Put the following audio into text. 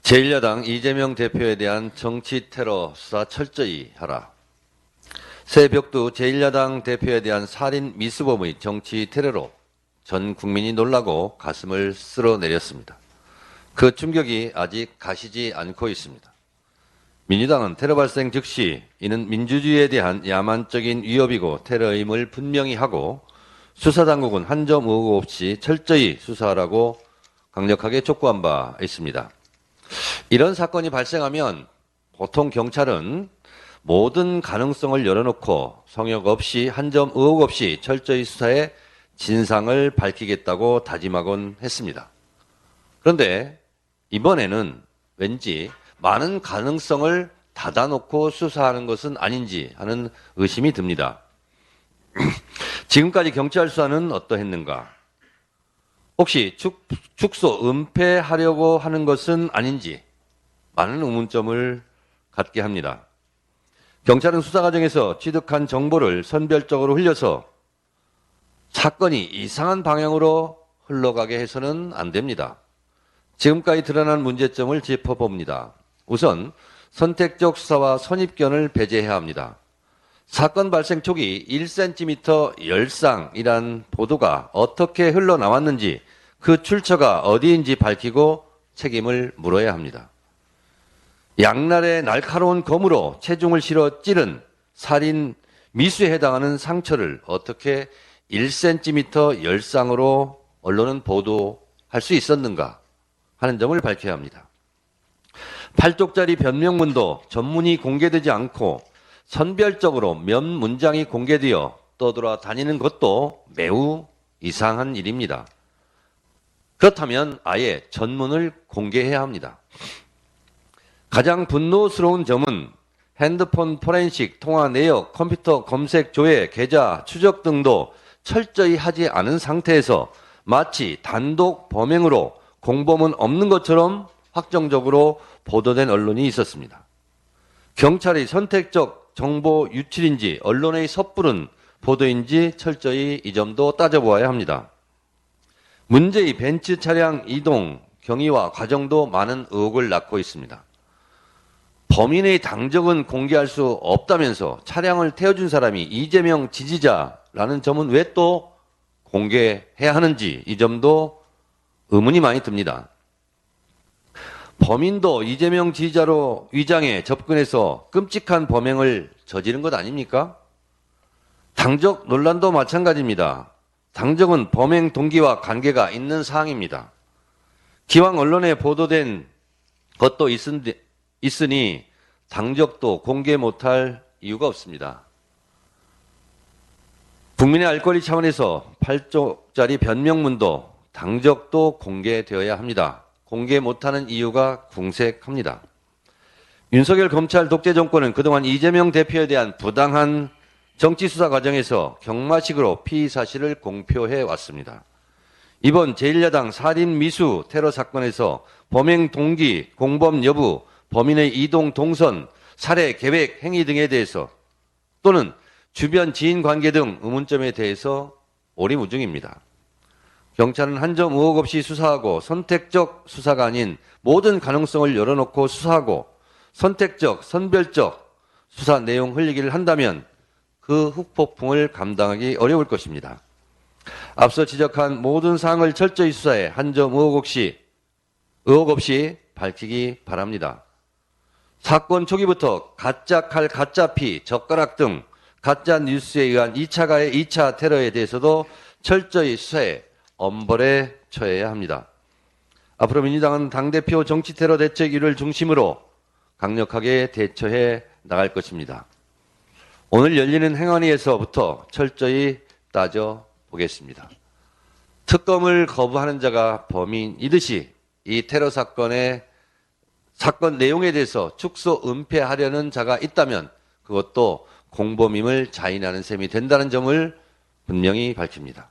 제1야당 이재명 대표에 대한 정치 테러 수사 철저히 하라. 새벽도 제1야당 대표에 대한 살인 미수범의 정치 테러로 전 국민이 놀라고 가슴을 쓸어내렸습니다. 그 충격이 아직 가시지 않고 있습니다. 민주당은 테러 발생 즉시 이는 민주주의에 대한 야만적인 위협이고 테러임을 분명히 하고 수사당국은 한 점 의혹 없이 철저히 수사하라고 강력하게 촉구한 바 있습니다. 이런 사건이 발생하면 보통 경찰은 모든 가능성을 열어놓고 성역 없이 한 점 의혹 없이 철저히 수사해 진상을 밝히겠다고 다짐하곤 했습니다. 그런데 이번에는 왠지 많은 가능성을 닫아놓고 수사하는 것은 아닌지 하는 의심이 듭니다. 지금까지 경찰 수사는 어떠했는가? 혹시 축소 은폐하려고 하는 것은 아닌지 많은 의문점을 갖게 합니다. 경찰은 수사 과정에서 취득한 정보를 선별적으로 흘려서 사건이 이상한 방향으로 흘러가게 해서는 안 됩니다. 지금까지 드러난 문제점을 짚어봅니다. 우선 선택적 수사와 선입견을 배제해야 합니다. 사건 발생 초기 1cm 열상이란 보도가 어떻게 흘러나왔는지 그 출처가 어디인지 밝히고 책임을 물어야 합니다. 양날의 날카로운 검으로 체중을 실어 찌른 살인 미수에 해당하는 상처를 어떻게 1cm 열상으로 언론은 보도할 수 있었는가 하는 점을 밝혀야 합니다. 8쪽짜리 변명문도 전문이 공개되지 않고 선별적으로 몇 문장이 공개되어 떠돌아다니는 것도 매우 이상한 일입니다. 그렇다면 아예 전문을 공개해야 합니다. 가장 분노스러운 점은 핸드폰 포렌식, 통화 내역, 컴퓨터 검색, 조회, 계좌, 추적 등도 철저히 하지 않은 상태에서 마치 단독 범행으로 공범은 없는 것처럼 확정적으로 보도된 언론이 있었습니다. 경찰의 선택적 정보 유출인지 언론의 섣부른 보도인지 철저히 이 점도 따져보아야 합니다. 문제의 벤츠 차량 이동 경위와 과정도 많은 의혹을 낳고 있습니다. 범인의 당적은 공개할 수 없다면서 차량을 태워준 사람이 이재명 지지자라는 점은 왜 또 공개해야 하는지 이 점도 의문이 많이 듭니다. 범인도 이재명 지지자로 위장해 접근해서 끔찍한 범행을 저지른 것 아닙니까? 당적 논란도 마찬가지입니다. 당적은 범행 동기와 관계가 있는 사항입니다. 기왕 언론에 보도된 것도 있으니 당적도 공개 못할 이유가 없습니다. 국민의 알 권리 차원에서 8쪽짜리 변명문도 당적도 공개되어야 합니다. 공개 못하는 이유가 궁색합니다. 윤석열 검찰 독재 정권은 그동안 이재명 대표에 대한 부당한 정치수사 과정에서 경마식으로 피의 사실을 공표해 왔습니다. 이번 제1야당 살인 미수 테러 사건에서 범행 동기, 공범 여부, 범인의 이동 동선, 살해 계획 행위 등에 대해서 또는 주변 지인 관계 등 의문점에 대해서 오리무중입니다. 경찰은 한 점 의혹 없이 수사하고 선택적 수사가 아닌 모든 가능성을 열어놓고 수사하고 선택적, 선별적 수사 내용 흘리기를 한다면 그 후폭풍을 감당하기 어려울 것입니다. 앞서 지적한 모든 사항을 철저히 수사해 한 점 의혹 없이 밝히기 바랍니다. 사건 초기부터 가짜 칼, 가짜 피, 젓가락 등 가짜 뉴스에 의한 2차 가해, 2차 테러에 대해서도 철저히 수사해 엄벌에 처해야 합니다. 앞으로 민주당은 당대표 정치테러 대책위를 중심으로 강력하게 대처해 나갈 것입니다. 오늘 열리는 행안위에서부터 철저히 따져보겠습니다. 특검을 거부하는 자가 범인이듯이 이 테러 사건의 사건 내용에 대해서 축소 은폐하려는 자가 있다면 그것도 공범임을 자인하는 셈이 된다는 점을 분명히 밝힙니다.